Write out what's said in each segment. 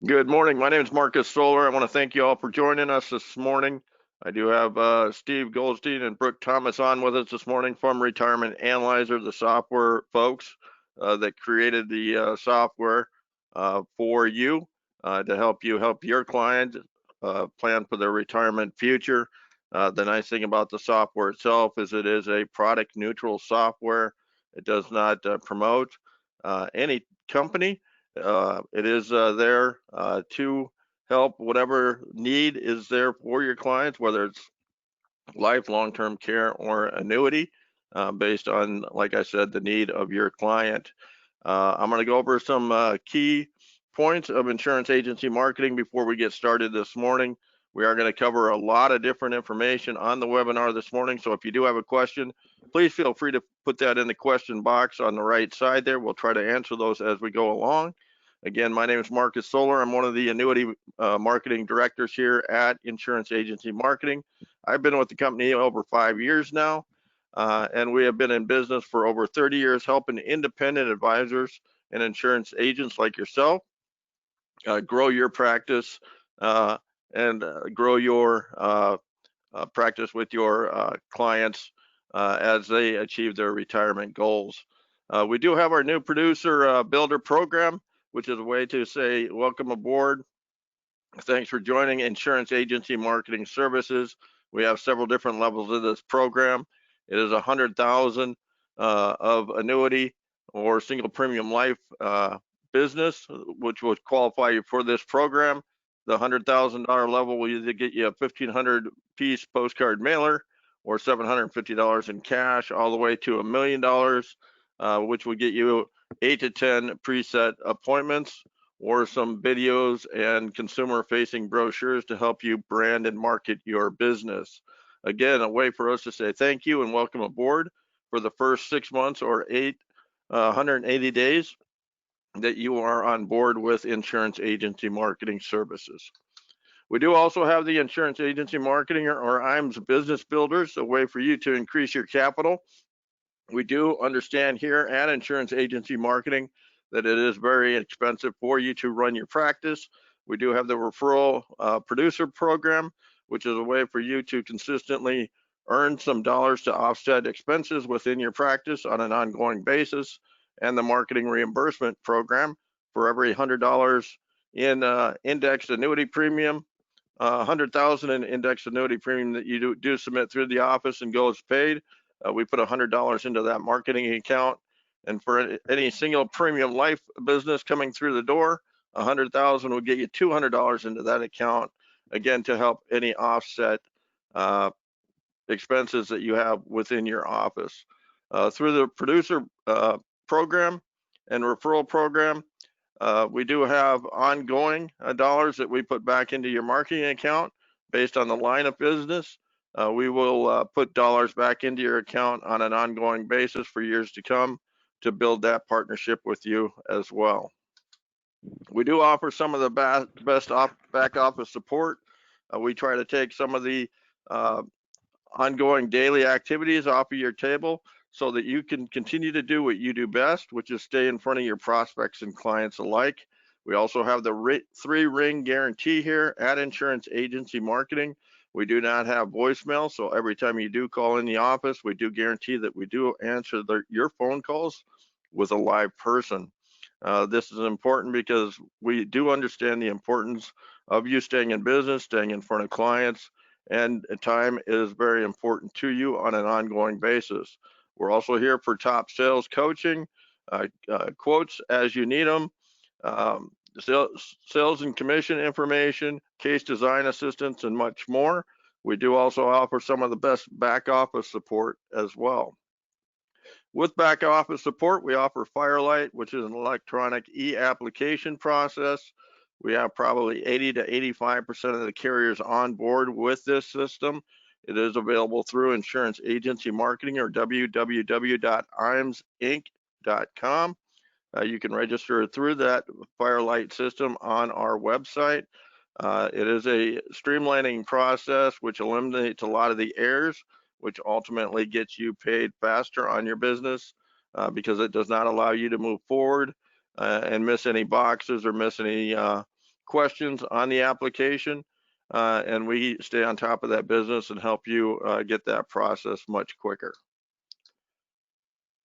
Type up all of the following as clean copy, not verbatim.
Good morning. My name is Marcus Solar. I want to thank you all for joining us this morning. I do have Steve Goldstein and Brooke Thomas on with us this morning from Retirement Analyzer, the software folks that created the software for you to help your clients plan for their retirement future. The nice thing about the software itself is it is a product neutral software. It does not promote any company. It is there to help whatever need is there for your clients, whether it's life, long-term care, or annuity, based on, like I said, the need of your client. I'm going to go over some key points of insurance agency marketing before we get started this morning. We are going to cover a lot of different information on the webinar this morning. So if you do have a question, please feel free to put that in the question box on the right side there. We'll try to answer those as we go along. Again, my name is Marcus Solar. I'm one of the annuity marketing directors here at Insurance Agency Marketing. I've been with the company over 5 years now, and we have been in business for over 30 years helping independent advisors and insurance agents like yourself grow your practice and grow your practice with your clients as they achieve their retirement goals. We do have our new producer builder program, which is a way to say welcome aboard. Thanks for joining Insurance Agency Marketing Services. We have several different levels of this program. It is 100,000 of annuity or single premium life business, which would qualify you for this program. The $100,000 level will either get you a 1,500 piece postcard mailer or $750 in cash, all the way to $1 million, which will get you 8 to 10 preset appointments or some videos and consumer-facing brochures to help you brand and market your business. Again, a way for us to say thank you and welcome aboard for the first 6 months or 180 days that you are on board with Insurance Agency Marketing Services. We do also have the Insurance Agency Marketing or Ims Business Builders, a way for you to increase your capital. We do understand here at Insurance Agency Marketing that it is very expensive for you to run your practice. We do have the referral producer program, which is a way for you to consistently earn some dollars to offset expenses within your practice on an ongoing basis, and the marketing reimbursement program. For every $100 in indexed annuity premium, 100,000 in indexed annuity premium that you do submit through the office and goes paid, we put $100 into that marketing account. And for any single premium life business coming through the door, 100,000 will get you $200 into that account, again, to help any offset expenses that you have within your office. Through the producer program and referral program, we do have ongoing dollars that we put back into your marketing account based on the line of business. We will put dollars back into your account on an ongoing basis for years to come to build that partnership with you as well. We do offer some of the best back office support. We try to take some of the ongoing daily activities off of your table so that you can continue to do what you do best, which is stay in front of your prospects and clients alike. We also have the 3-ring guarantee here at Insurance Agency Marketing. We do not have voicemail, so every time you do call in the office, we do guarantee that we do answer your phone calls with a live person. This is important because we do understand the importance of you staying in business, staying in front of clients, and time is very important to you on an ongoing basis. We're also here for top sales coaching, quotes as you need them, sales and commission information, case design assistance, and much more. We do also offer some of the best back office support as well. With back office support, we offer Firelight, which is an electronic e-application process. We have probably 80 to 85% of the carriers on board with this system. It is available through Insurance Agency Marketing or www.imsinc.com. You can register through that Firelight system on our website. It is a streamlining process which eliminates a lot of the errors, which ultimately gets you paid faster on your business because it does not allow you to move forward and miss any boxes or miss any questions on the application, and we stay on top of that business and help you get that process much quicker.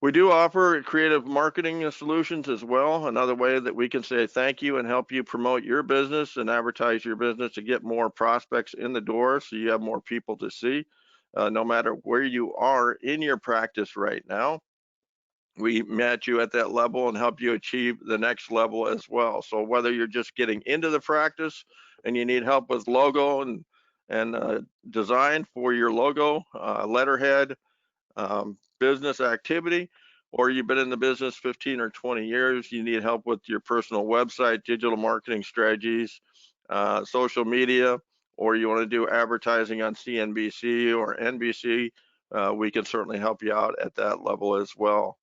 We do offer creative marketing solutions as well, another way that we can say thank you and help you promote your business and advertise your business to get more prospects in the door so you have more people to see, no matter where you are in your practice right now. We match you at that level and help you achieve the next level as well. So whether you're just getting into the practice and you need help with logo and design for your logo, letterhead, business activity, or you've been in the business 15 or 20 years, you need help with your personal website, digital marketing strategies, social media, or you want to do advertising on CNBC or NBC, we can certainly help you out at that level as well.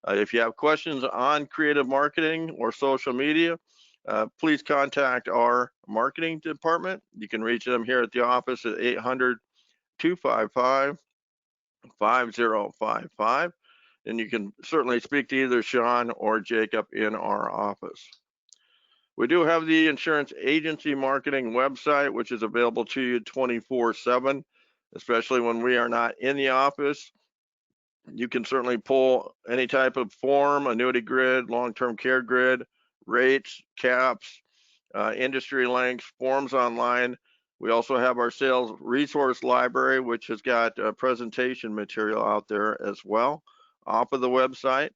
If you have questions on creative marketing or social media, please contact our marketing department. You can reach them here at the office at 800-255-5055, and you can certainly speak to either Sean or Jacob in our office. We do have the insurance agency marketing website, which is available to you 24/7, especially when we are not in the office. You can certainly pull any type of form, annuity grid, long-term care grid, rates, caps, industry links, forms online. We also have our sales resource library, which has got presentation material out there as well off of the website.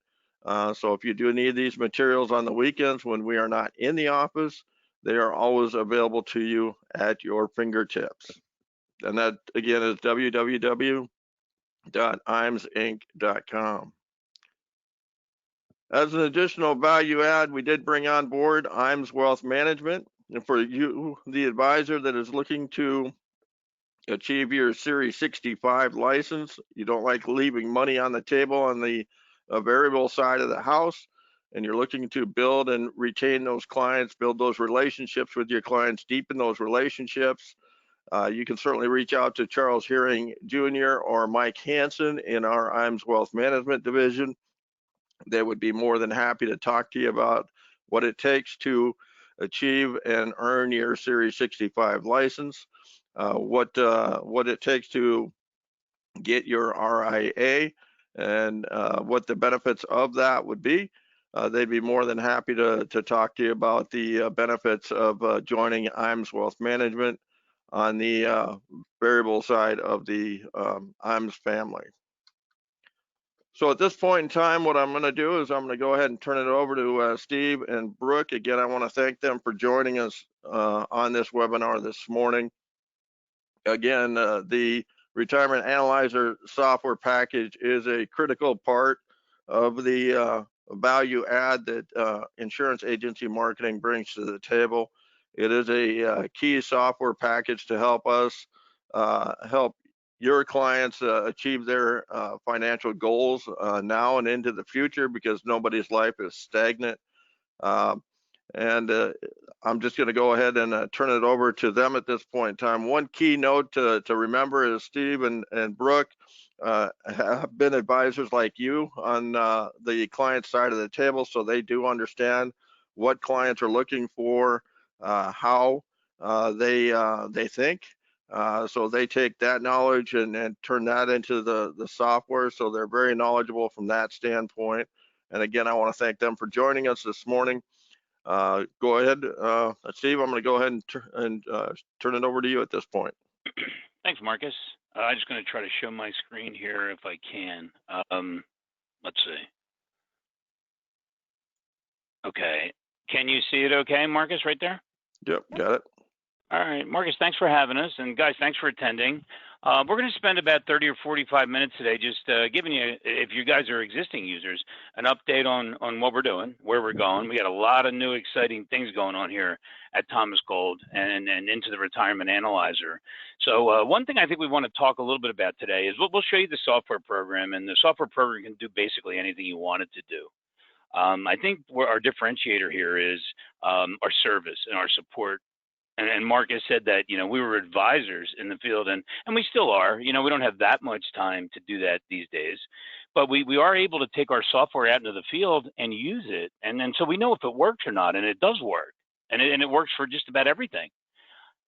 So if you do need these materials on the weekends when we are not in the office, they are always available to you at your fingertips. And that, again, is www.imsinc.com. As an additional value add, we did bring on board Ims Wealth Management. And for you, the advisor that is looking to achieve your Series 65 license, you don't like leaving money on the table on the variable side of the house, and you're looking to build and retain those clients, build those relationships with your clients, deepen those relationships, you can certainly reach out to Charles Hearing Jr. or Mike Hansen in our Ims Wealth Management division. They would be more than happy to talk to you about what it takes to achieve and earn your Series 65 license, what it takes to get your RIA, and what the benefits of that would be. They'd be more than happy to talk to you about the benefits of joining Ims Wealth Management on the variable side of the Ims family. So at this point in time, what I'm going to do is I'm going to go ahead and turn it over to Steve and Brooke. Again, I want to thank them for joining us on this webinar this morning. Again, the Retirement Analyzer software package is a critical part of the value add that insurance agency marketing brings to the table. It is a key software package to help us help your clients achieve their financial goals now and into the future, because nobody's life is stagnant. And I'm just going to go ahead and turn it over to them at this point in time. One key note to remember is Steve and Brooke have been advisors like you on the client side of the table, so they do understand what clients are looking for, how they think. So they take that knowledge and turn that into the software, so they're very knowledgeable from that standpoint. And again, I want to thank them for joining us this morning. Go ahead, Steve. I'm going to go ahead and turn it over to you at this point. Thanks, Marcus. I'm just going to try to show my screen here if I can. Let's see. Okay. Can you see it okay, Marcus, right there? Yep, got it. All right, Marcus, thanks for having us. And guys, thanks for attending. We're going to spend about 30 or 45 minutes today just giving you, if you guys are existing users, an update on what we're doing, where we're going. We got a lot of new exciting things going on here at Thomas Gold and into the Retirement Analyzer. So one thing I think we want to talk a little bit about today is we'll show you the software program, and the software program can do basically anything you want it to do. I think our differentiator here is our service and our support. And Marcus said that, you know, we were advisors in the field, and we still are. You know, we don't have that much time to do that these days, but we are able to take our software out into the field and use it. And then so we know if it works or not, and it does work. and it works for just about everything.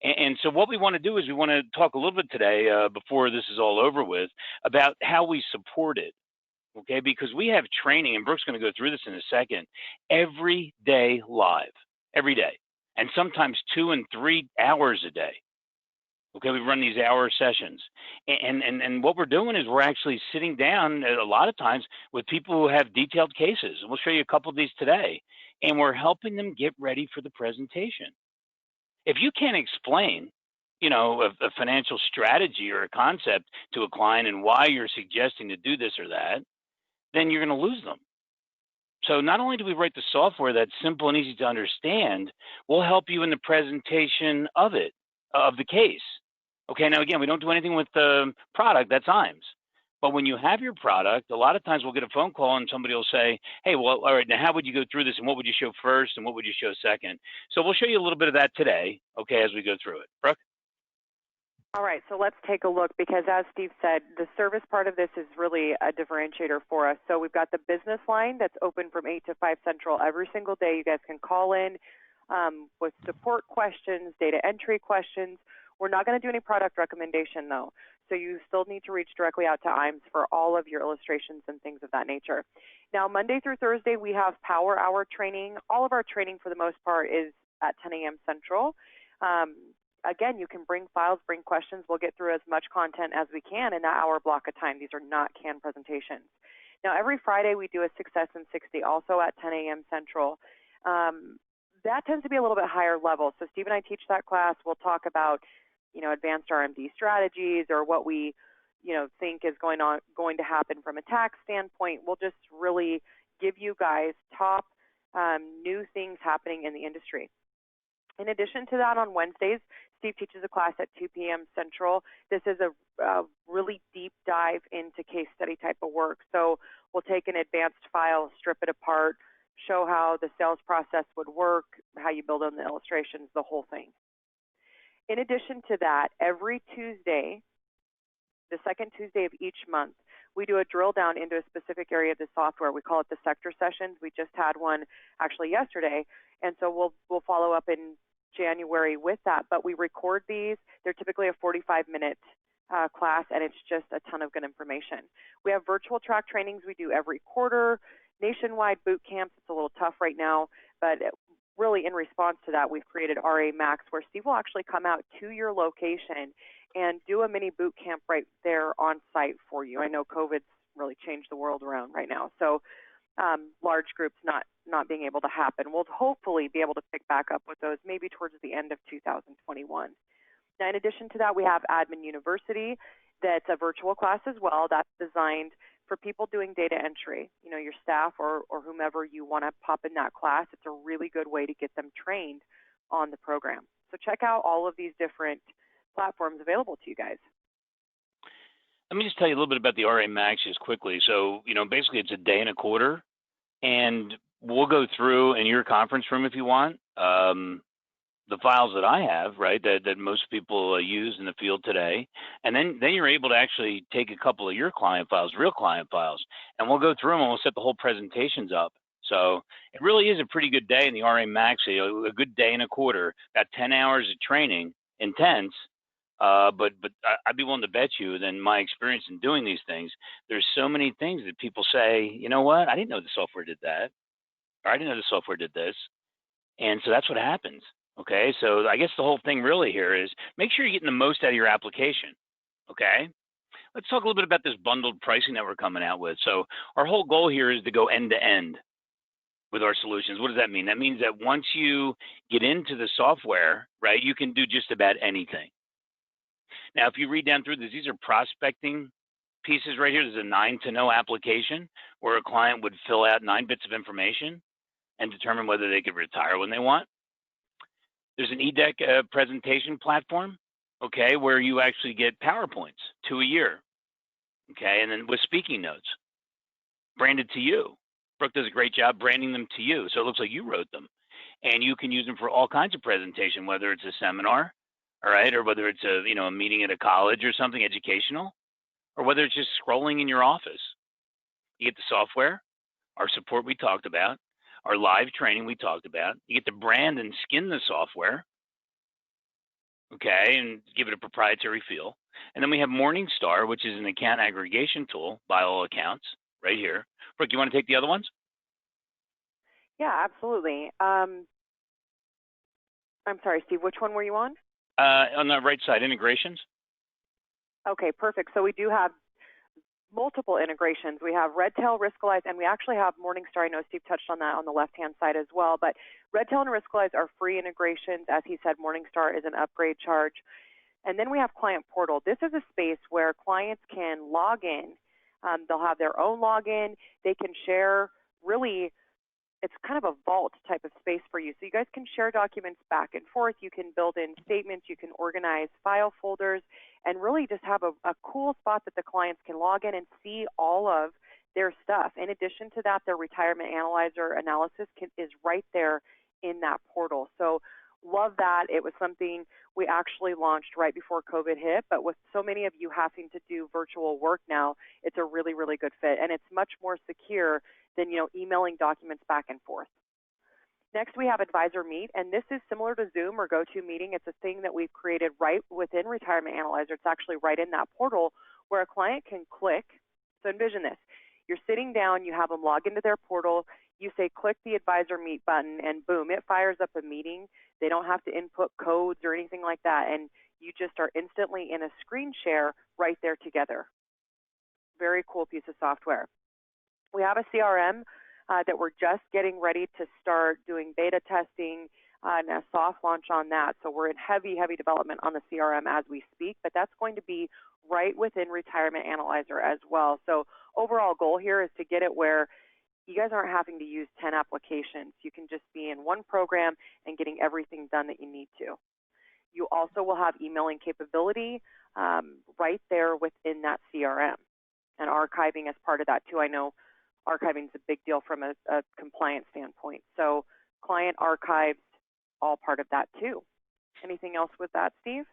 And so what we want to do is we want to talk a little bit today, before this is all over with, about how we support it. Okay, because we have training, and Brooke's going to go through this in a second, every day live, every day, and sometimes 2 and 3 hours a day. Okay, we run these hour sessions, and what we're doing is we're actually sitting down a lot of times with people who have detailed cases, and we'll show you a couple of these today, and we're helping them get ready for the presentation. If you can't explain, a financial strategy or a concept to a client and why you're suggesting to do this or that, then you're going to lose them. So not only do we write the software that's simple and easy to understand, we'll help you in the presentation of it, of the case. Okay, now again, we don't do anything with the product, that's Ims. But when you have your product, a lot of times we'll get a phone call and somebody will say, hey, well, all right, now how would you go through this and what would you show first and what would you show second? So we'll show you a little bit of that today, okay, as we go through it. Brooke? All right, so let's take a look because as Steve said, the service part of this is really a differentiator for us. So we've got the business line that's open from 8 to 5 Central every single day. You guys can call in with support questions, data entry questions. We're not going to do any product recommendation though. So you still need to reach directly out to Ims for all of your illustrations and things of that nature. Now, Monday through Thursday, we have Power Hour training. All of our training for the most part is at 10 a.m. Central. Again, you can bring files, bring questions. We'll get through as much content as we can in that hour block of time. These are not canned presentations. Now, every Friday we do a Success in 60, also at 10 a.m. Central. That tends to be a little bit higher level. So Steve and I teach that class. We'll talk about, advanced RMD strategies or what we, think is going to happen from a tax standpoint. We'll just really give you guys top new things happening in the industry. In addition to that, on Wednesdays, Steve teaches a class at 2 p.m. Central. This is a really deep dive into case study type of work. So we'll take an advanced file, strip it apart, show how the sales process would work, how you build on the illustrations, the whole thing. In addition to that, every Tuesday, the second Tuesday of each month, we do a drill down into a specific area of the software. We call it the sector sessions. We just had one actually yesterday, and so we'll follow up in January with that. But we record these. They're typically a 45-minute class, and it's just a ton of good information. We have virtual track trainings we do every quarter, nationwide boot camps. It's a little tough right now, but really in response to that, we've created RA Max, where Steve will actually come out to your location and do a mini boot camp right there on site for you. I know COVID's really changed the world around right now, so large groups not being able to happen. We'll hopefully be able to pick back up with those maybe towards the end of 2021. Now, in addition to that, we have Admin University. That's a virtual class as well. That's designed for people doing data entry, your staff or whomever you want to pop in that class. It's a really good way to get them trained on the program. So check out all of these different platforms available to you guys. Let me just tell you a little bit about the RA Max just quickly. So, basically it's a day and a quarter, and we'll go through in your conference room if you want, the files that I have, right, that most people use in the field today. And then you're able to actually take a couple of your client files, real client files, and we'll go through them and we'll set the whole presentations up. So it really is a pretty good day in the RA Max, a good day and a quarter, about 10 hours of training, intense. But I'd be willing to bet you, then my experience in doing these things, there's so many things that people say, you know what, I didn't know the software did that, or I didn't know the software did this. And so that's what happens. Okay, so I guess the whole thing really here is make sure you're getting the most out of your application. Okay, let's talk a little bit about this bundled pricing that we're coming out with. So our whole goal here is to go end to end with our solutions. What does that mean? That means that once you get into the software, right, you can do just about anything. Now, if you read down through this, these are prospecting pieces right here. There's a 9 to know application where a client would fill out 9 bits of information and determine whether they could retire when they want. There's an eDeck presentation platform, okay, where you actually get PowerPoints 2 a year, okay, and then with speaking notes branded to you. Brooke does a great job branding them to you, so it looks like you wrote them. And you can use them for all kinds of presentation, whether it's a seminar, all right, or whether it's a meeting at a college or something educational, or whether it's just scrolling in your office. You get the software, our support we talked about, 2 years of 100% remote support. Now, if you read down through this, these are prospecting pieces right here. There's a 9 to know application where a client would fill out 9 bits of information and determine whether they could retire when they want. There's an eDeck presentation platform, okay, where you actually get PowerPoints 2 a year, okay, and then with speaking notes branded to you. So it looks like you wrote them. And you can use them for all kinds of presentation, whether it's a seminar, all right, or whether it's a meeting at a college or something educational, or whether it's just scrolling in your office. You get the software, our support we talked about, our live training we talked about. You get to brand and skin the software, okay, and give it a proprietary feel. And then we have Morningstar, which is an account aggregation tool by all accounts, right here. Brooke, you want to take the other ones? Yeah, absolutely. I'm sorry, Steve, which one were you on? On the right side, integrations. Okay, perfect. So we do have multiple integrations. We have Redtail, Riskalyze, and we actually have Morningstar. I know Steve touched on that on the left-hand side as well, but Redtail and Riskalyze are free integrations. As he said, Morningstar is an upgrade charge. And then we have Client Portal. This is a space where clients can log in. They'll have their own login. They can share, really, it's kind of a vault type of space for you. So you guys can share documents back and forth. You can build in statements. You can organize file folders and really just have a cool spot that the clients can log in and see all of their stuff. In addition to that, their retirement analyzer analysis is right there in that portal. So love that. It was something we actually launched right before COVID hit, but with so many of you having to do virtual work now, it's a really, really good fit. And it's much more secure than, emailing documents back and forth. Next, we have Advisor Meet, and this is similar to Zoom or GoToMeeting. It's a thing that we've created right within Retirement Analyzer. It's actually right in that portal where a client can click. So envision this. You're sitting down, you have them log into their portal, you say click the Advisor Meet button, and boom, it fires up a meeting. They don't have to input codes or anything like that, and you just are instantly in a screen share right there together. Very cool piece of software. We have a CRM that we're just getting ready to start doing beta testing and a soft launch on that. So we're in heavy, heavy development on the CRM as we speak, but that's going to be right within Retirement Analyzer as well. So overall goal here is to get it where you guys aren't having to use 10 applications. You can just be in one program and getting everything done that you need to. You also will have emailing capability right there within that CRM and archiving as part of that too. I know archiving is a big deal from a compliance standpoint. So client archives, all part of that too. Anything else with that, Steve?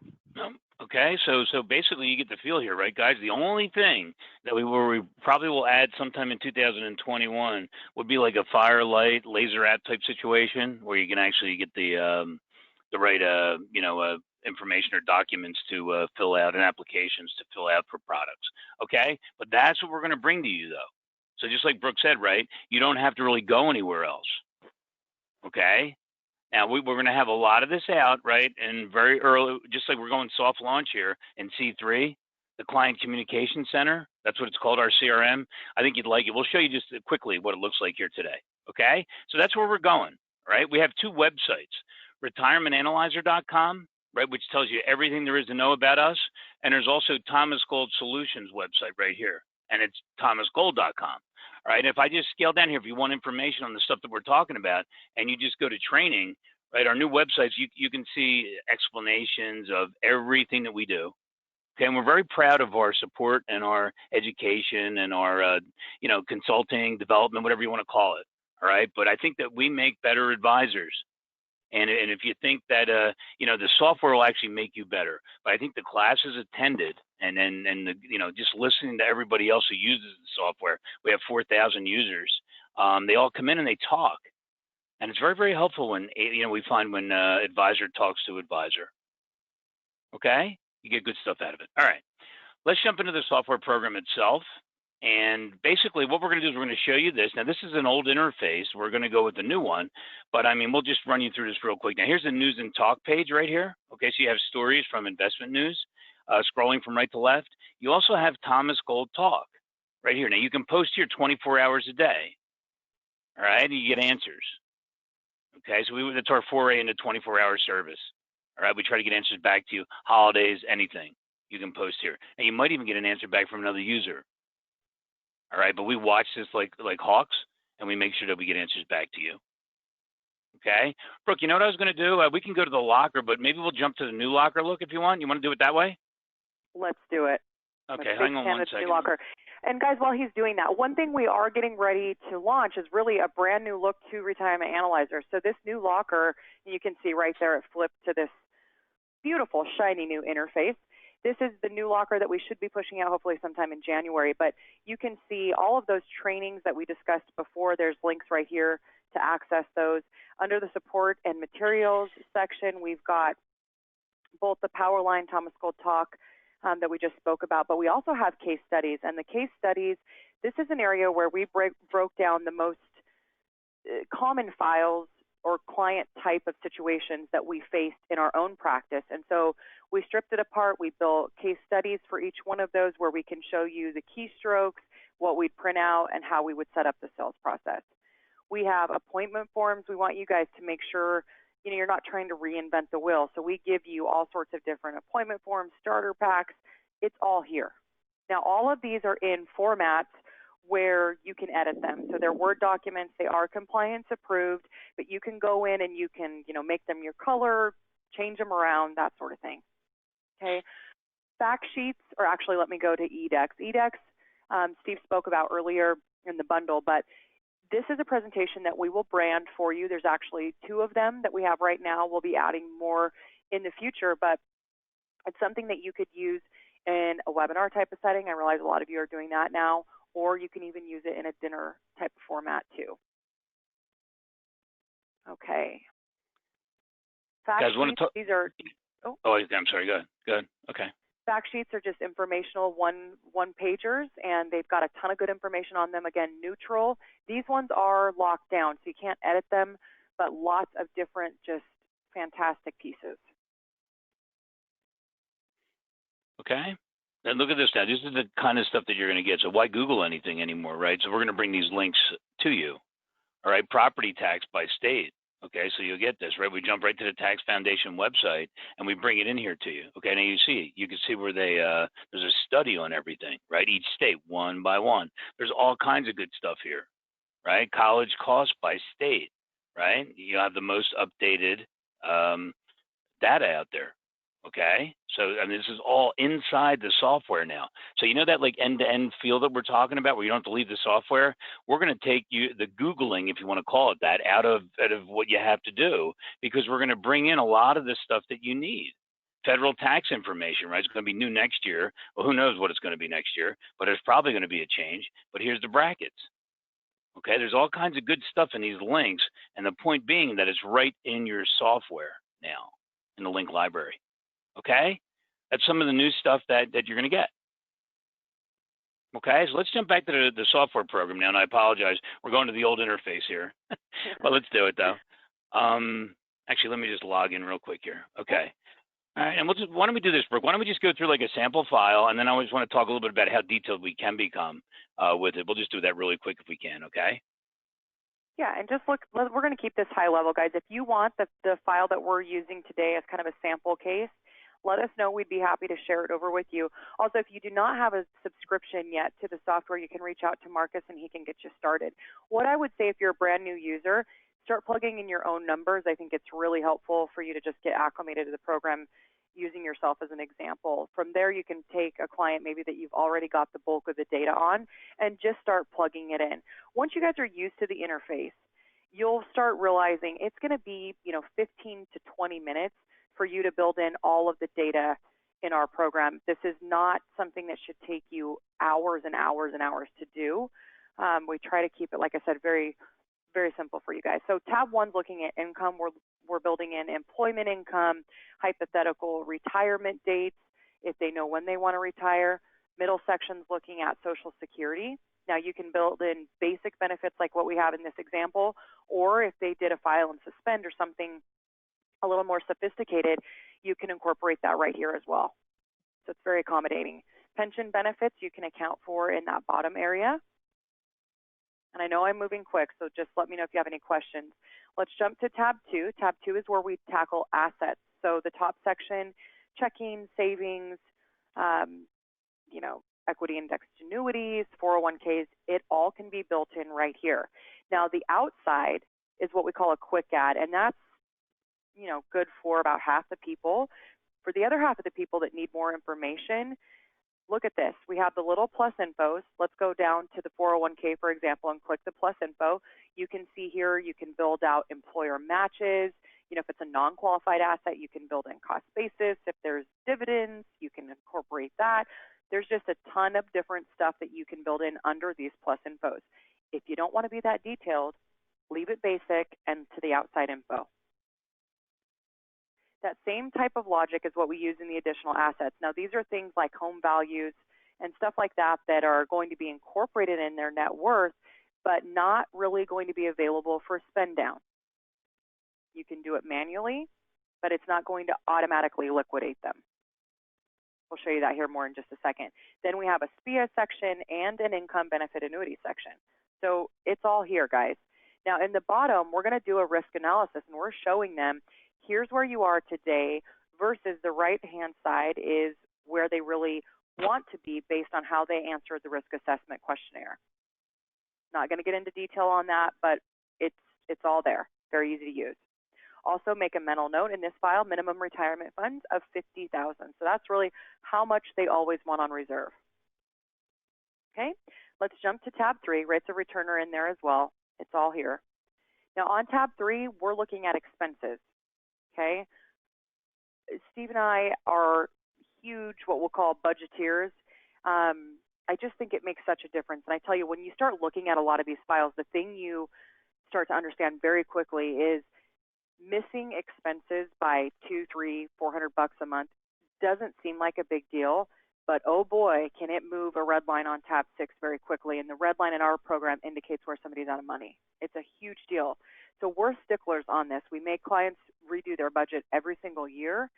Okay, so basically you get the feel here, right, guys? The only thing that we probably will add sometime in 2021 would be like a Firelight laser app type situation where you can actually get the right information or documents to fill out and applications to fill out for products. Okay, but that's what we're going to bring to you though. So just like Brooke said, right, you don't have to really go anywhere else. Okay. Now, we're going to have a lot of this out, right, and very early, just like we're going soft launch here in C3, the Client Communication Center. That's what it's called, our CRM. I think you'd like it. We'll show you just quickly what it looks like here today, okay? So that's where we're going, right? We have two websites, retirementanalyzer.com, right, which tells you everything there is to know about us, and there's also Thomas Gold Solutions website right here, and it's thomasgold.com. All right, if I just scale down here, if you want information on the stuff that we're talking about, and you just go to training, right, our new websites, you can see explanations of everything that we do. Okay, and we're very proud of our support and our education and our, consulting, development, whatever you want to call it. All right, but I think that we make better advisors. And if you think that, the software will actually make you better, but I think the classes attended and just listening to everybody else who uses the software, we have 4,000 users. They all come in and they talk. And it's very, very helpful when, we find when advisor talks to advisor. Okay? You get good stuff out of it. All right. Let's jump into the software program itself. And basically what we're going to do is we're going to show you this. Now, this is an old interface. We're going to go with the new one. But, we'll just run you through this real quick. Now, here's the news and talk page right here. Okay, so you have stories from investment news, scrolling from right to left. You also have Thomas Gold Talk right here. Now, you can post here 24 hours a day. All right, and you get answers. Okay, so that's our foray into 24-hour service. All right, we try to get answers back to you, holidays, anything. You can post here. And you might even get an answer back from another user. All right, but we watch this like hawks, and we make sure that we get answers back to you. Okay, Brooke, you know what I was going to do? We can go to the locker, but maybe we'll jump to the new locker look if you want. You want to do it that way? Let's do it. Okay, hang on one second. Locker. And guys, while he's doing that, one thing we are getting ready to launch is really a brand new look to Retirement Analyzer. So this new locker, you can see right there, it flipped to this beautiful, shiny new interface. This is the new locker that we should be pushing out hopefully sometime in January. But you can see all of those trainings that we discussed before. There's links right here to access those. Under the support and materials section, we've got both the Powerline Thomas Gold Talk that we just spoke about, but we also have case studies. And the case studies, this is an area where we broke down the most common files or client type of situations that we faced in our own practice. And so we stripped it apart. We built case studies for each one of those where we can show you the keystrokes, what we'd print out, and how we would set up the sales process. We have appointment forms. We want you guys to make sure you're not trying to reinvent the wheel. So we give you all sorts of different appointment forms, starter packs. It's all here. Now, all of these are in formats where you can edit them. So they're Word documents. They are compliance approved, but you can go in and you can, make them your color, change them around, that sort of thing. Okay. Fact sheets, or actually let me go to eDex. eDex, Steve spoke about earlier in the bundle, but this is a presentation that we will brand for you. There's actually 2 of them that we have right now. We'll be adding more in the future, but it's something that you could use in a webinar type of setting. I realize a lot of you are doing that now, or you can even use it in a dinner type of format too. Okay. Fact sheets, these are, I'm sorry, go ahead. Okay. Fact sheets are just informational one-pagers, and they've got a ton of good information on them. Again, neutral. These ones are locked down, so you can't edit them, but lots of different, just fantastic pieces. Okay. And look at this now. This is the kind of stuff that you're going to get. So why Google anything anymore, right? So we're going to bring these links to you. All right. Property tax by state. Okay, so you'll get this, right? We jump right to the Tax Foundation website and we bring it in here to you. Okay, now you can see where there's a study on everything, right? Each state, one by one. There's all kinds of good stuff here, right? College costs by state, right? You have the most updated data out there. Okay, so this is all inside the software now. So that like end-to-end feel that we're talking about, where you don't have to leave the software. We're going to take you the Googling, if you want to call it that, out of what you have to do, because we're going to bring in a lot of the stuff that you need. Federal tax information, right? It's going to be new next year. Well, who knows what it's going to be next year? But there's probably going to be a change. But here's the brackets. Okay, there's all kinds of good stuff in these links, and the point being that it's right in your software now in the link library. Okay, that's some of the new stuff that you're going to get. Okay, so let's jump back to the software program now, and I apologize. We're going to the old interface here, but let's do it though. Actually, let me just log in real quick here. Okay, all right, and why don't we do this, Brooke? Why don't we just go through like a sample file, and then I just want to talk a little bit about how detailed we can become with it. We'll just do that really quick if we can, okay? Yeah, and just look, we're going to keep this high level, guys. If you want the file that we're using today as kind of a sample case, let us know. We'd be happy to share it over with you. Also, if you do not have a subscription yet to the software, you can reach out to Marcus and he can get you started. What I would say, if you're a brand new user, start plugging in your own numbers. I think it's really helpful for you to just get acclimated to the program using yourself as an example. From there, you can take a client maybe that you've already got the bulk of the data on and just start plugging it in. Once you guys are used to the interface, you'll start realizing it's going to be 15 to 20 minutes for you to build in all of the data in our program. This is not something that should take you hours and hours and hours to do. We try to keep it, like I said, very, very simple for you guys. So tab 1's looking at income. We're building in employment income, hypothetical retirement dates, if they know when they want to retire. Middle section's looking at Social Security. Now you can build in basic benefits like what we have in this example, or if they did a file and suspend or something a little more sophisticated, you can incorporate that right here as well. So it's very accommodating. Pension benefits you can account for in that bottom area. And I know I'm moving quick, so just let me know if you have any questions. Let's jump to tab 2. Tab 2 is where we tackle assets. So the top section, checking, savings, equity indexed annuities, 401ks, it all can be built in right here. Now the outside is what we call a quick add, and that's good for about half the people. For the other half of the people that need more information, look at this. We have the little plus infos. Let's go down to the 401k, for example, and click the plus info. You can see here you can build out employer matches. If it's a non-qualified asset, you can build in cost basis. If there's dividends, you can incorporate that. There's just a ton of different stuff that you can build in under these plus infos. If you don't want to be that detailed, leave it basic, and to the outside info. That same type of logic is what we use in the additional assets. Now, these are things like home values and stuff like that that are going to be incorporated in their net worth, but not really going to be available for spend down. You can do it manually, but it's not going to automatically liquidate them. We'll show you that here more in just a second. Then we have a SPIA section and an income benefit annuity section. So it's all here, guys. Now, in the bottom, we're going to do a risk analysis, and we're showing them here's where you are today versus the right-hand side is where they really want to be based on how they answered the risk assessment questionnaire. Not going to get into detail on that, but it's all there. Very easy to use. Also, make a mental note in this file, minimum retirement funds of $50,000. So that's really how much they always want on reserve. Okay, let's jump to tab 3. Rates of return are in there as well. It's all here. Now on tab 3, we're looking at expenses. Okay, Steve and I are huge, what we'll call budgeteers. I just think it makes such a difference. And I tell you, when you start looking at a lot of these files, the thing you start to understand very quickly is missing expenses by $200, $300, $400 a month doesn't seem like a big deal, but oh boy, can it move a red line on tab 6 very quickly. And the red line in our program indicates where somebody's out of money. It's a huge deal. So we're sticklers on this. We make clients redo their budget every single year.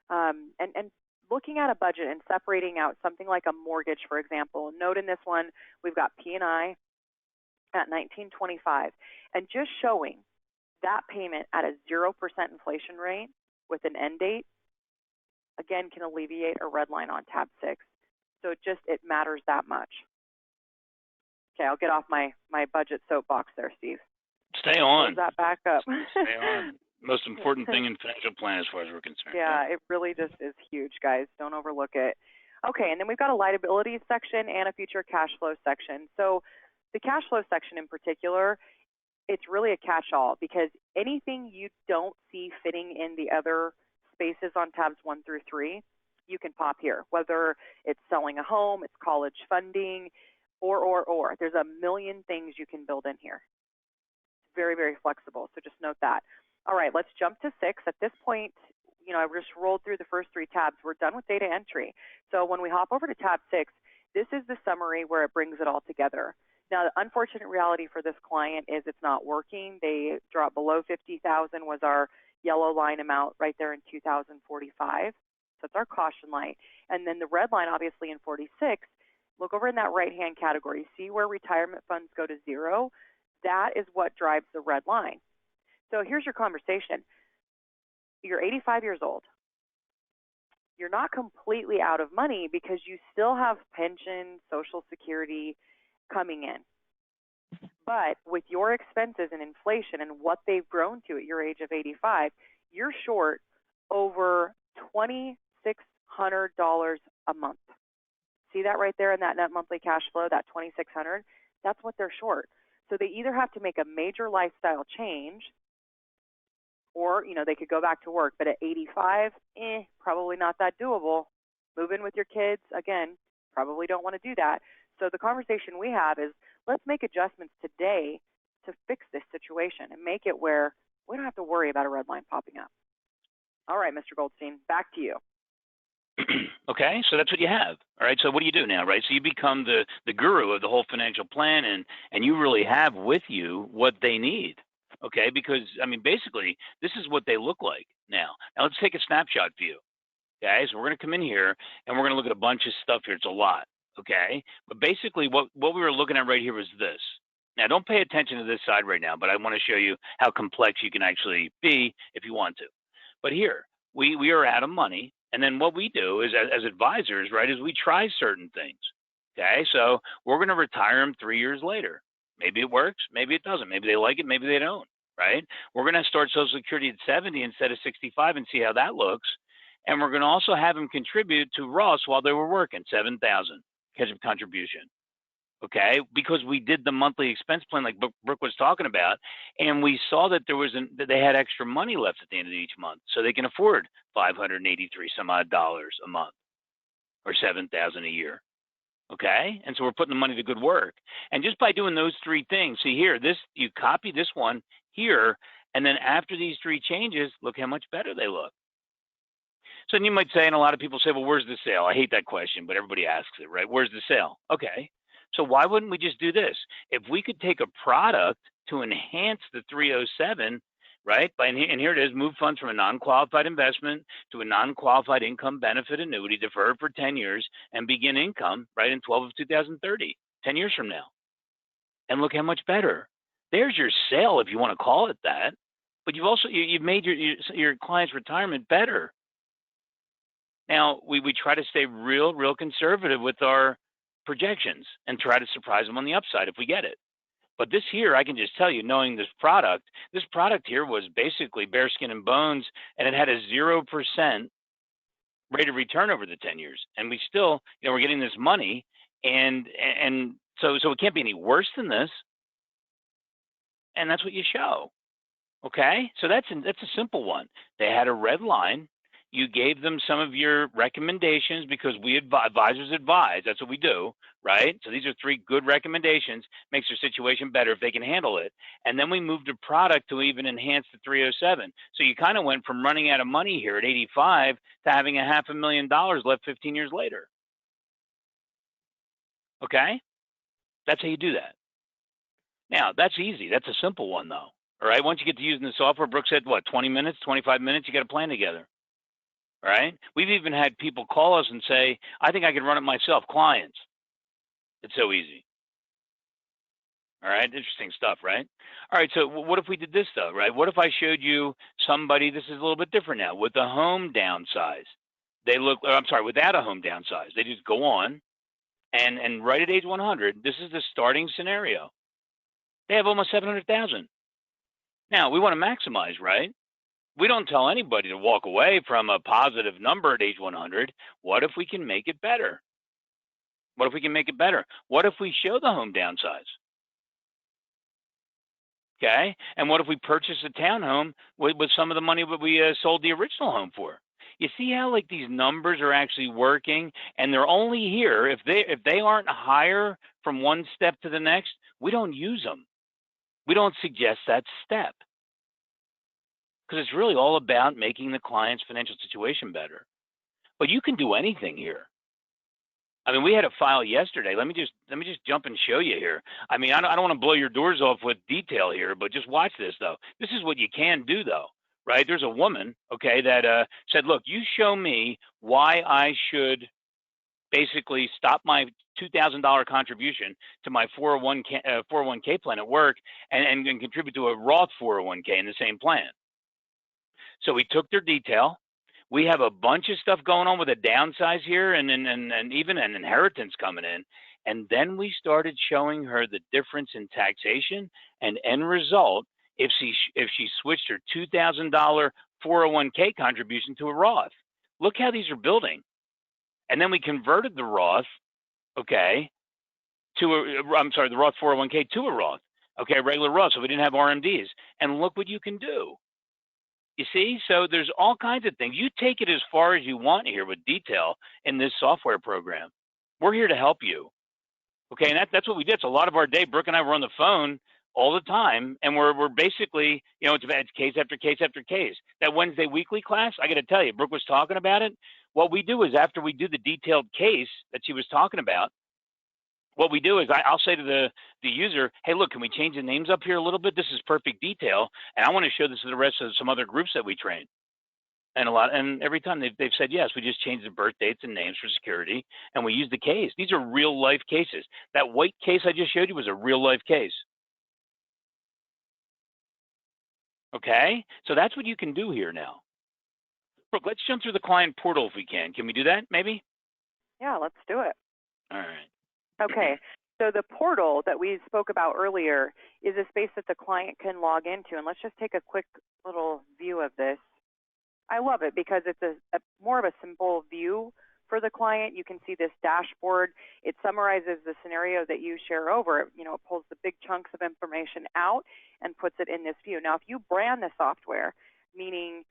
And looking at a budget and separating out something like a mortgage, for example, note in this one, we've got P&I at $19.25, and just showing that payment at a 0% inflation rate with an end date, again, can alleviate a red line on tab 6. So it matters that much. Okay, I'll get off my budget soapbox there, Steve. Stay on. Close that back up. Stay on. Most important thing in financial plan as far as we're concerned. Yeah, it really just is huge, guys. Don't overlook it. Okay, and then we've got a liabilities section and a future cash flow section. So the cash flow section in particular, it's really a catch-all because anything you don't see fitting in the other spaces on tabs 1 through 3, you can pop here, whether it's selling a home, it's college funding, or. There's a million things you can build in here. It's very, very flexible, so just note that. All right, let's jump to 6. At this point, I've just rolled through the first 3 tabs. We're done with data entry. So when we hop over to tab 6, this is the summary where it brings it all together. Now, the unfortunate reality for this client is it's not working. They dropped below 50,000 was our yellow line amount right there in 2045. So it's our caution light. And then the red line, obviously, in 46, look over in that right-hand category. See where retirement funds go to 0? That is what drives the red line. So here's your conversation. You're 85 years old. You're not completely out of money because you still have pension, Social Security coming in. But with your expenses and inflation and what they've grown to at your age of 85, you're short over $2,600 a month. See that right there in that net monthly cash flow, that $2,600? That's what they're short. So they either have to make a major lifestyle change, or they could go back to work. But at 85, probably not that doable. Move in with your kids, again, probably don't want to do that. So the conversation we have is, let's make adjustments today to fix this situation and make it where we don't have to worry about a red line popping up. All right, Mr. Goldstein, back to you. Okay, so that's what you have. All right, so what do you do now, right? So you become the guru of the whole financial plan, and you really have with you what they need. Okay, because, basically, this is what they look like now. Now, let's take a snapshot view. Okay, so we're going to come in here, and we're going to look at a bunch of stuff here. It's a lot, okay? But basically, what we were looking at right here was this. Now, don't pay attention to this side right now, but I want to show you how complex you can actually be if you want to. But here, we are out of money, and then what we do is, as advisors, right, is we try certain things, okay? So we're going to retire them 3 years later. Maybe it works, maybe it doesn't. Maybe they like it, maybe they don't, right? We're going to start Social Security at 70 instead of 65 and see how that looks. And we're going to also have them contribute to Ross while they were working, $7,000 because of contribution, okay? Because we did the monthly expense plan like Brooke was talking about, and we saw that that they had extra money left at the end of each month, so they can afford $583 some odd dollars a month or $7,000 a year. Okay, and so we're putting the money to good work. And just by doing those three things, see here, you copy this one here, and then after these three changes, look how much better they look. So then you might say, and a lot of people say, well, where's the sale? I hate that question, but everybody asks it, right? Where's the sale? Okay, so why wouldn't we just do this? If we could take a product to enhance the 307, right? And here it is, move funds from a non-qualified investment to a non-qualified income benefit annuity deferred for 10 years and begin income, right, in 12 of 2030, 10 years from now. And look how much better. There's your sale, if you want to call it that. But you've made your client's retirement better. Now, we try to stay real conservative with our projections and try to surprise them on the upside if we get it. But this here, I can just tell you, knowing this product here was basically bare skin and bones, and it had a 0% rate of return over the 10 years. And we still, we're getting this money, and so it can't be any worse than this. And that's what you show. Okay? So that's a simple one. They had a red line. You gave them some of your recommendations because we advisors advise. That's what we do, right? So these are three good recommendations. Makes their situation better if they can handle it. And then we moved a product to even enhance the 307. So you kind of went from running out of money here at 85 to having $500,000 left 15 years later. Okay? That's how you do that. Now, that's easy. That's a simple one, though. All right? Once you get to using the software, Brooke said, 20 minutes, 25 minutes, you got a plan together. All right? We've even had people call us and say, I think I could run it myself, clients. It's so easy. All right? Interesting stuff, right? All right, so what if we did this, though, right? What if I showed you somebody, this is a little bit different now, with a home downsize. Without a home downsize. They just go on, and right at age 100, this is the starting scenario. They have almost 700,000. Now, we want to maximize, right? We don't tell anybody to walk away from a positive number at age 100. What if we can make it better? What if we can make it better? What if we show the home downsize? Okay, and what if we purchase a townhome with some of the money that we sold the original home for? You see how like these numbers are actually working, and they're only here if they aren't higher from one step to the next. We don't use them. We don't suggest that step. Because it's really all about making the client's financial situation better. But you can do anything here. I mean, we had a file yesterday. Let me just jump and show you here. I mean, I don't want to blow your doors off with detail here, but just watch this, though. This is what you can do, though, right? There's a woman, okay, that said, look, you show me why I should basically stop my $2,000 contribution to my 401k plan at work and contribute to a Roth 401k in the same plan. So we took their detail. We have a bunch of stuff going on with a downsize here and even an inheritance coming in. And then we started showing her the difference in taxation and end result if she switched her $2,000 401k contribution to a Roth. Look how these are building. And then we converted the Roth, okay, the Roth 401k to a Roth, okay, regular Roth. So we didn't have RMDs. And look what you can do. You see, so there's all kinds of things. You take it as far as you want here with detail in this software program. We're here to help you. Okay, and that's what we did. So a lot of our day, Brooke and I were on the phone all the time, and we're basically, it's case after case after case. That Wednesday weekly class, I got to tell you, Brooke was talking about it. What we do is after we do the detailed case that she was talking about, what we do is I'll say to the user, hey, look, can we change the names up here a little bit? This is perfect detail, and I want to show this to the rest of some other groups that we train. And every time they've said yes, we just change the birth dates and names for security, and we use the case. These are real life cases. That white case I just showed you was a real life case. Okay, so that's what you can do here now. Brooke, let's jump through the client portal if we can. Can we do that, maybe? Yeah, let's do it. All right. Okay, so the portal that we spoke about earlier is a space that the client can log into, and let's just take a quick little view of this. I love it because it's a more of a simple view for the client. You can see this dashboard. It summarizes the scenario that you share over. It pulls the big chunks of information out and puts it in this view. Now, if you brand the software, meaning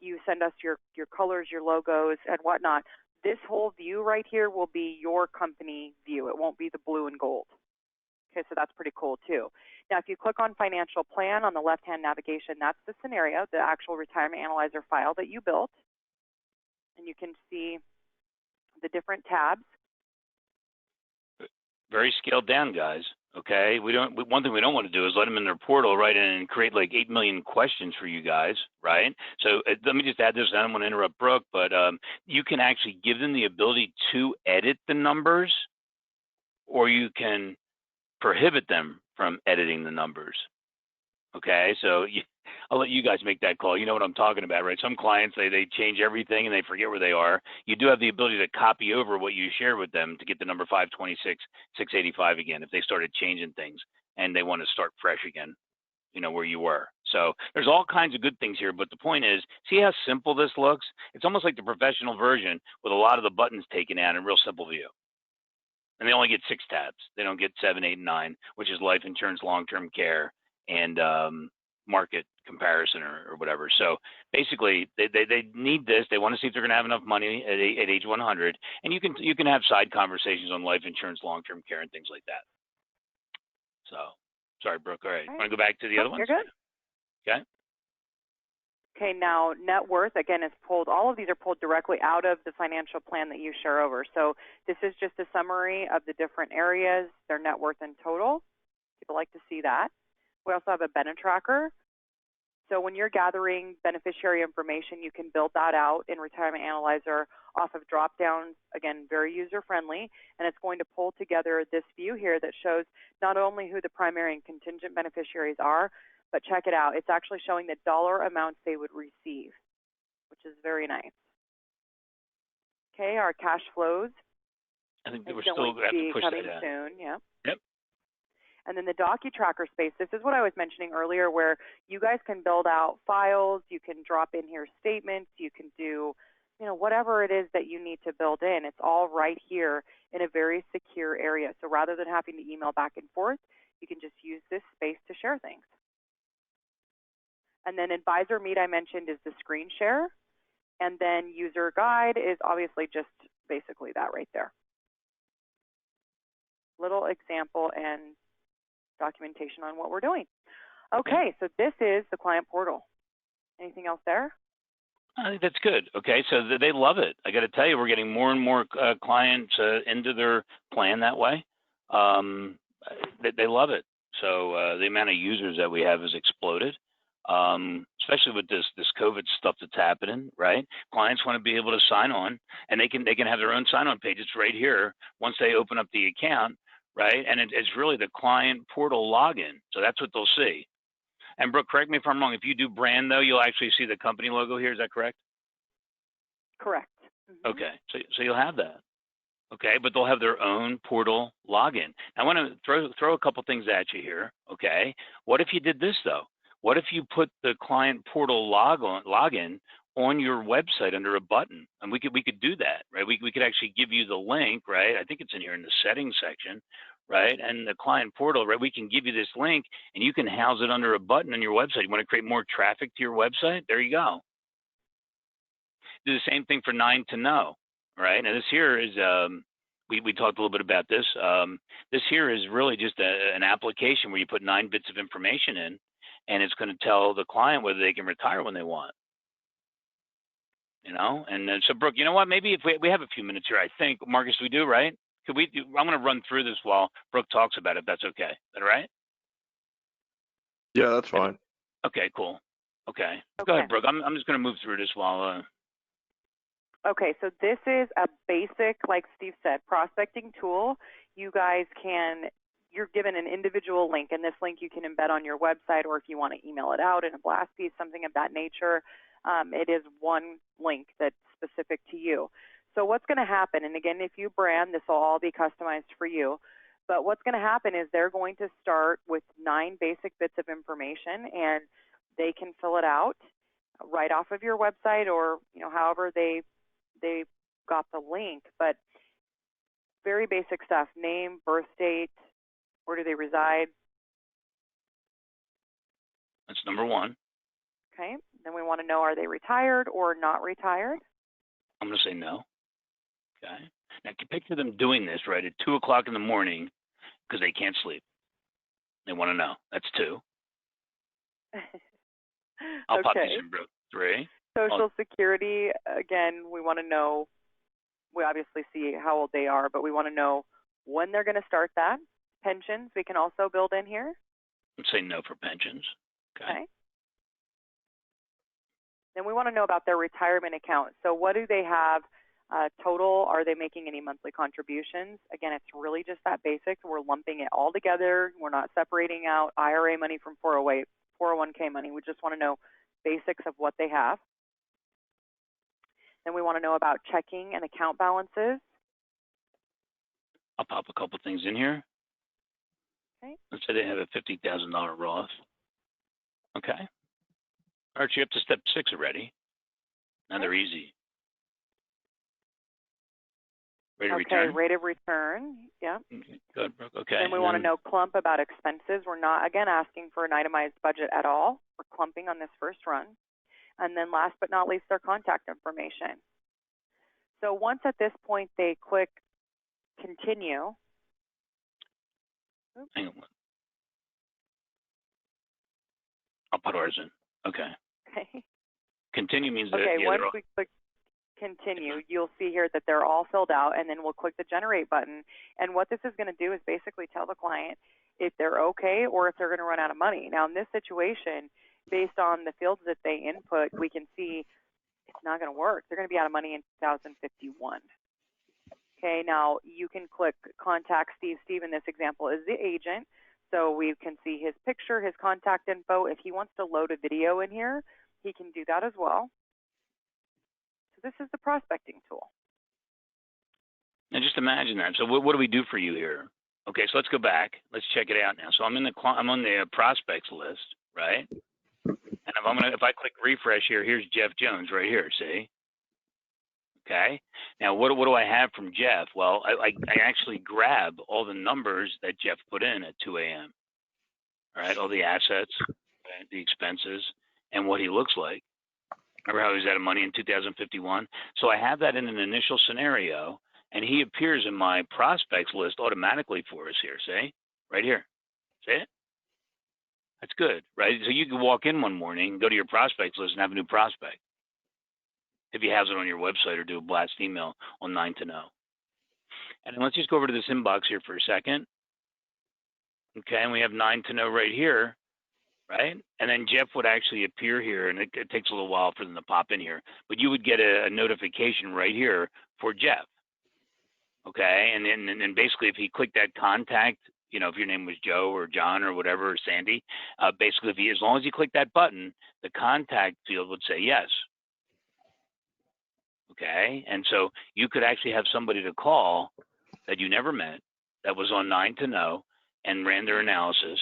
you send us your colors, your logos, and whatnot, This whole view right here will be your company view. It won't be the blue and gold. Okay, so that's pretty cool too. Now, if you click on financial plan on the left-hand navigation, that's the scenario, the actual retirement analyzer file that you built. And you can see the different tabs. Very scaled down, guys. Okay, one thing we don't want to do is let them in their portal, right, and create like 8 million questions for you guys, right? So let me just add this. I don't want to interrupt Brooke, but you can actually give them the ability to edit the numbers, or you can prohibit them from editing the numbers. Okay, so I'll let you guys make that call. You know what I'm talking about, right? Some clients, they change everything and they forget where they are. You do have the ability to copy over what you share with them to get the number 526, 685 again if they started changing things and they want to start fresh again, you know, where you were. So there's all kinds of good things here, but the point is, see how simple this looks? It's almost like the professional version with a lot of the buttons taken out in real simple view. And they only get 6 tabs. They don't get 7, 8, and 9, which is life insurance, long-term care, and market comparison or whatever. So basically, they need this. They want to see if they're going to have enough money at age 100, and you can have side conversations on life insurance, long-term care, and things like that. So, sorry, Brooke. All right. Want to go back to the other ones? You're good. Okay. Okay, now net worth, again, is pulled, all of these are pulled directly out of the financial plan that you share over. So this is just a summary of the different areas, their net worth in total. People like to see that. We also have a Benetracker. So when you're gathering beneficiary information, you can build that out in Retirement Analyzer off of drop-downs, again, very user-friendly, and it's going to pull together this view here that shows not only who the primary and contingent beneficiaries are, but check it out. It's actually showing the dollar amounts they would receive, which is very nice. Okay, our cash flows. I think we're still going to have to push coming that out. soon. Yeah. Yep. And then the DocuTracker space. This is what I was mentioning earlier, where you guys can build out files. You can drop in here statements. You can do, you know, whatever it is that you need to build in. It's all right here in a very secure area. So rather than having to email back and forth, you can just use this space to share things. And then Advisor Meet, I mentioned, is the screen share. And then User Guide is obviously just basically that right there. Little example and documentation on what we're doing. Okay, so this is the client portal. Anything else there? I think that's good. Okay, so they love it. I got to tell you, we're getting more and more clients into their plan that way. They love it. So the amount of users that we have has exploded. Especially with this COVID stuff that's happening, right? Clients want to be able to sign on, and they can have their own sign-on page. It's right here once they open up the account, right? And it's really the client portal login, so that's what they'll see. And Brooke, correct me if I'm wrong. If you do brand though, you'll actually see the company logo here. Is that correct? Correct. Mm-hmm. Okay, so you'll have that. Okay, but they'll have their own portal login. Now, I want to throw a couple things at you here. Okay, what if you did this though? What if you put the client portal login on your website under a button? And we could do that, right? We could actually give you the link, right? I think it's in here in the settings section, right? And the client portal, right? We can give you this link and you can house it under a button on your website. You want to create more traffic to your website? There you go. Do the same thing for 9 to Know, right? Now this here is, we talked a little bit about this. This here is really just an application where you put 9 bits of information in, and it's going to tell the client whether they can retire when they want. You know, and so Brooke, you know what? Maybe if we have a few minutes here, I think, Marcus, we do, right? Could we? I'm going to run through this while Brooke talks about it. If that's okay. Is that all right? Yeah, that's fine. Okay, cool. Okay. Go ahead, Brooke. I'm just going to move through this while. Okay, so this is a basic, like Steve said, prospecting tool. You guys you're given an individual link, and this link you can embed on your website, or if you want to email it out in a blast piece, something of that nature. It is one link that's specific to you. So what's going to happen, and again, if you brand, this will all be customized for you, but what's going to happen is they're going to start with 9 basic bits of information, and they can fill it out right off of your website, or however they got the link. But very basic stuff: name, birth date, where do they reside? That's number 1. Okay. Then we want to know, are they retired or not retired? I'm going to say no. Okay. Now, you picture them doing this, right, at 2 o'clock in the morning because they can't sleep. They want to know. That's 2. I'll pop these Okay. in, bro. 3. Social Security, again, we want to know, we obviously see how old they are, but we want to know when they're going to start that. Pensions, we can also build in here. Let's say no for pensions. Okay. Then we want to know about their retirement account. So what do they have total? Are they making any monthly contributions? Again, it's really just that basic. We're lumping it all together. We're not separating out IRA money from 401k money. We just want to know basics of what they have. Then we want to know about checking and account balances. I'll pop a couple things in here. Okay. Let's say they have a $50,000 Roth. Okay. Aren't you up to step 6 already? Now they're easy. Rate of return? Rate of return. Yeah. Okay, good. Okay. Then we want to know clump about expenses. We're not, again, asking for an itemized budget at all. We're clumping on this first run. And then last but not least, their contact information. So once at this point they click continue. Hang on. I'll put ours in. Okay. Okay. Continue means that. Okay, Yeah, once we click continue, you'll see here that they're all filled out, and then we'll click the generate button. And what this is going to do is basically tell the client if they're okay or if they're going to run out of money. Now, in this situation, based on the fields that they input, we can see it's not going to work. They're going to be out of money in 2051. Okay, now you can click contact Steve. Steve in this example is the agent, so we can see his picture, his contact info. If he wants to load a video in here, he can do that as well. So this is the prospecting tool. Now just imagine that. So what do we do for you here? Okay, so let's go back. Let's check it out now. So I'm on the prospects list, right? And if I click refresh here, here's Jeff Jones right here. See? Okay. Now what do I have from Jeff? Well, I actually grab all the numbers that Jeff put in at 2 a.m. All right, all the assets, right, the expenses, and what he looks like. Remember how he was out of money in 2051? So I have that in an initial scenario, and he appears in my prospects list automatically for us here. See? Right here. See it? That's good, right? So you can walk in one morning, go to your prospects list, and have a new prospect. If he has it on your website or do a blast email on 9 to know. And then let's just go over to this inbox here for a second. Okay, and we have 9 to know right here, right? And then Jeff would actually appear here, and it takes a little while for them to pop in here, but you would get a notification right here for Jeff. Okay, and then basically if he clicked that contact, you know, if your name was Joe or John or whatever, or Sandy, basically as long as you click that button, the contact field would say yes. Okay, and so you could actually have somebody to call that you never met that was on 9 to know and ran their analysis,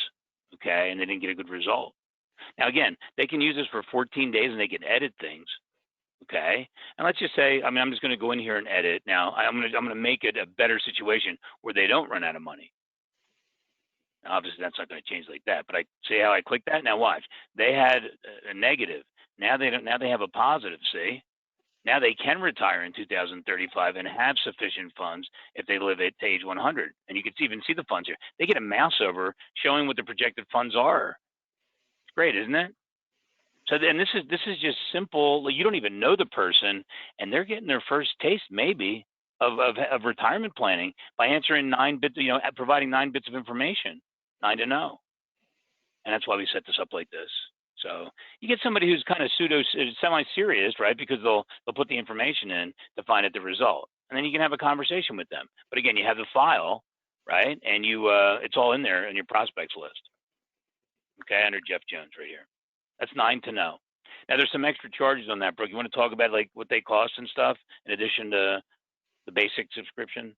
okay, and they didn't get a good result. Now again, they can use this for 14 days and they can edit things, okay? And let's just say, I mean, I'm just going to go in here and edit. Now I'm going to make it a better situation where they don't run out of money. Now, obviously that's not going to change like that, but I see how I click that. Now watch, they had a negative. Now they don't. Now they have a positive. See? Now they can retire in 2035 and have sufficient funds if they live at age 100. And you can even see the funds here. They get a mouse over showing what the projected funds are. It's great, isn't it? So then this is just simple. You don't even know the person, and they're getting their first taste maybe of retirement planning by answering 9 bits, you know, providing 9 bits of information, 9 to know. And that's why we set this up like this. So you get somebody who's kind of semi-serious, right? Because they'll put the information in to find out the result, and then you can have a conversation with them. But again, you have the file, right? And you it's all in there in your prospects list. Okay, under Jeff Jones right here. That's 9 to know. Now there's some extra charges on that, Brooke. You want to talk about like what they cost and stuff in addition to the basic subscription?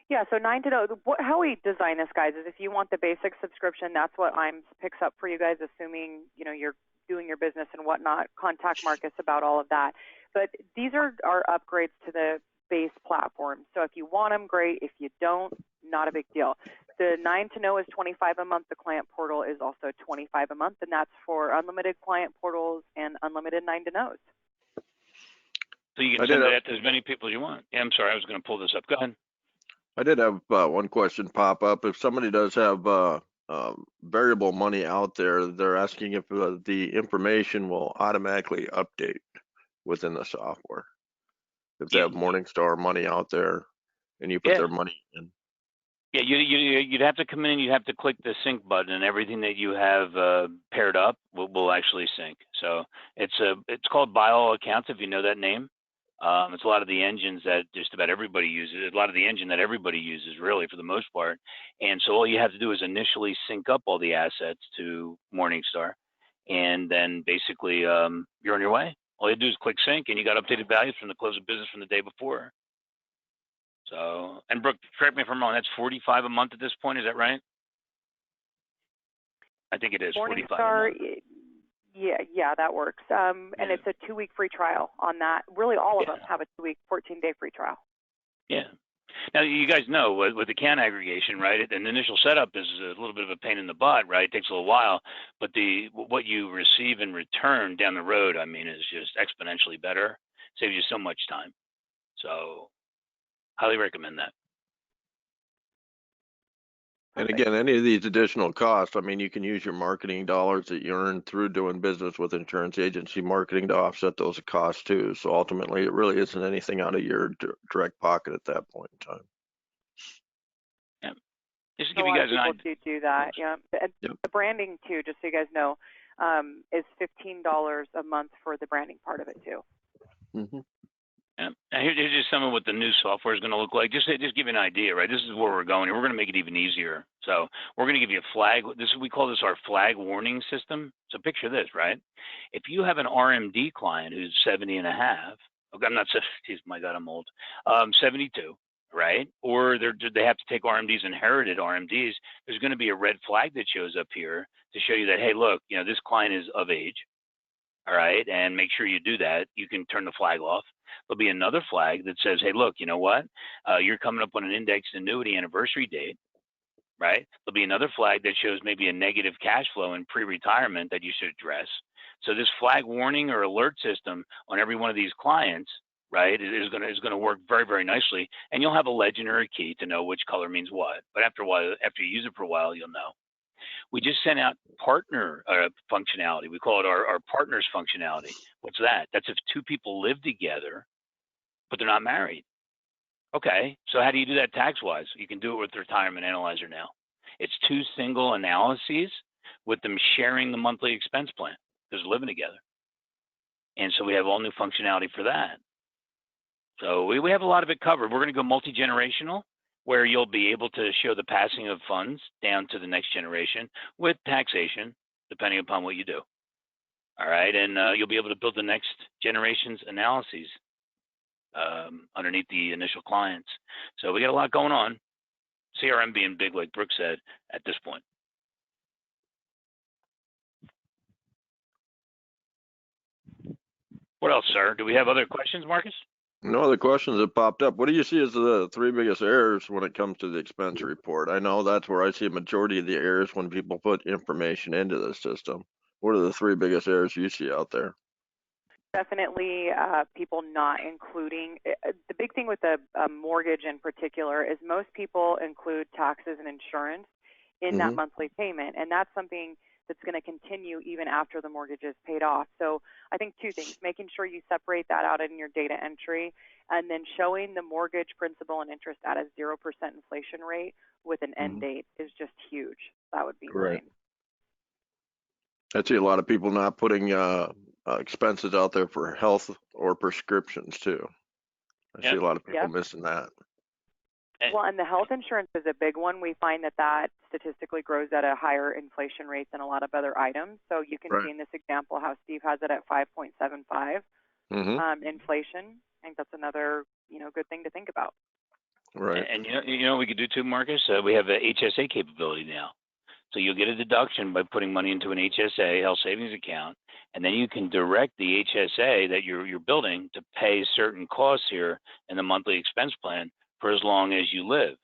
Yeah, so 9 to know, how we design this, guys, is if you want the basic subscription, that's what Ims picks up for you guys, assuming, you know, you're doing your business and whatnot. Contact Marcus about all of that. But these are our upgrades to the base platform. So if you want them, great. If you don't, not a big deal. The 9 to know is $25 a month. The client portal is also $25 a month, and that's for unlimited client portals and unlimited 9 to knows. So you can send it out to as many people as you want. Yeah, I'm sorry, I was going to pull this up. Go ahead. I did have one question pop up. If somebody does have variable money out there, they're asking if the information will automatically update within the software. If they have Morningstar money out there and you put their money in. Yeah, you'd have to come in and you'd have to click the sync button, and everything that you have paired up will actually sync. So it's called Buy All Accounts, if you know that name. It's a lot of the engines that just about everybody uses. A lot of the engine that everybody uses, really, for the most part. And so all you have to do is initially sync up all the assets to Morningstar, and then basically you're on your way. All you do is click sync, and you got updated values from the close of business from the day before. So, and Brooke, correct me if I'm wrong, that's $45 a month at this point, is that right? I think it is $45 a month. Yeah, that works. And it's a 2-week free trial on that. Really, all of them have a 2-week, 14-day free trial. Yeah. Now, you guys know with account aggregation, right, an initial setup is a little bit of a pain in the butt, right? It takes a little while, but what you receive in return down the road, I mean, is just exponentially better. Saves you so much time. So, highly recommend that. And again, any of these additional costs, I mean, you can use your marketing dollars that you earn through doing business with insurance agency marketing to offset those costs too. So ultimately, it really isn't anything out of your direct pocket at that point in time. Yeah. Just to give you guys an idea. People do that, yeah. The branding too, just so you guys know, is $15 a month for the branding part of it too. Mm-hmm. Yeah. And here's just some of what the new software is going to look like. Just give you an idea, right? This is where we're going. We're going to make it even easier. So we're going to give you a flag. We call this our flag warning system. So picture this, right? If you have an RMD client who's 70 and a half, okay, I'm not 70, my God, I'm old, 72, right? Or they have to take RMDs, inherited RMDs. There's going to be a red flag that shows up here to show you that, hey, look, this client is of age. All right, and make sure you do that. You can turn the flag off. There'll be another flag that says, hey, look, you know what? You're coming up on an indexed annuity anniversary date, right? There'll be another flag that shows maybe a negative cash flow in pre-retirement that you should address. So this flag warning or alert system on every one of these clients, right, is going to work very, very nicely. And you'll have a legend or a key to know which color means what. But after a while, after you use it for a while, you'll know. We just sent out partner functionality. We call it our partners functionality. What's that? That's if two people live together, but they're not married. Okay, so how do you do that tax-wise? You can do it with the Retirement Analyzer now. It's 2 single analyses with them sharing the monthly expense plan because they're living together. And so we have all new functionality for that. So we have a lot of it covered. We're going to go multi-generational, where you'll be able to show the passing of funds down to the next generation with taxation, depending upon what you do. All right, and you'll be able to build the next generation's analyses underneath the initial clients. So we got a lot going on. CRM being big, like Brooke said, at this point. What else, sir? Do we have other questions, Marcus? No other questions that popped up. What do you see as the 3 biggest errors when it comes to the expense report? I know that's where I see a majority of the errors when people put information into the system. What are the 3 biggest errors you see out there? Definitely people not including. The big thing with a mortgage in particular is most people include taxes and insurance in that monthly payment, and that's something that's going to continue even after the mortgage is paid off. So I think 2 things: making sure you separate that out in your data entry, and then showing the mortgage principal and interest at a 0% inflation rate with an end date is just huge. That would be right. mine. I see a lot of people not putting expenses out there for health or prescriptions too. I see a lot of people missing that. Well, and the health insurance is a big one. We find that statistically grows at a higher inflation rate than a lot of other items. So you can see in this example how Steve has it at 5.75 inflation. I think that's another good thing to think about. Right. And you know what we could do too, Marcus? We have a HSA capability now. So you'll get a deduction by putting money into an HSA, health savings account, and then you can direct the HSA that you're building to pay certain costs here in the monthly expense plan for as long as you live.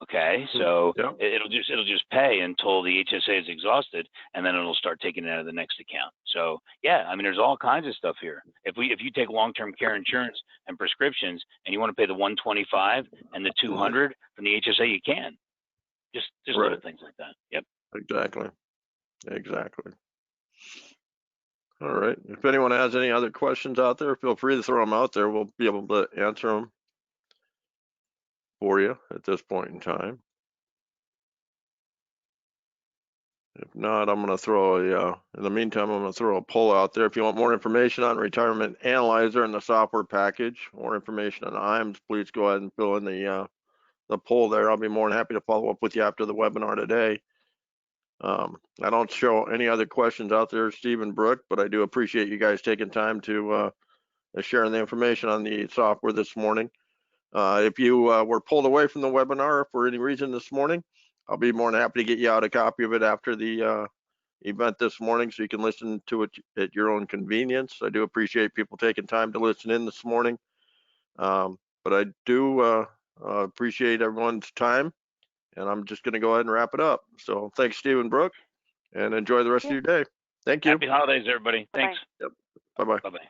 Okay, so Yeah. it'll just pay until the HSA is exhausted, and then it'll start taking it out of the next account. So yeah, I mean, there's all kinds of stuff here. If you take long-term care insurance and prescriptions, and you want to pay the 125 and the 200 from the HSA, you can. Just little Right. things like that. Yep. Exactly. All right. If anyone has any other questions out there, feel free to throw them out there. We'll be able to answer them for you at this point in time. If not, I'm going to throw in the meantime, I'm going to throw a poll out there. If you want more information on Retirement Analyzer and the software package, more information on Ims, please go ahead and fill in the poll there. I'll be more than happy to follow up with you after the webinar today. I don't show any other questions out there, Steve and Brooke, but I do appreciate you guys taking time to sharing the information on the software this morning. If you were pulled away from the webinar for any reason this morning, I'll be more than happy to get you out a copy of it after the event this morning so you can listen to it at your own convenience. I do appreciate people taking time to listen in this morning. But I do appreciate everyone's time, and I'm just going to go ahead and wrap it up. So thanks, Steve and Brooke, and enjoy the rest of your day. Thank you. Happy holidays, everybody. Thanks. Yep. Bye-bye. Bye-bye.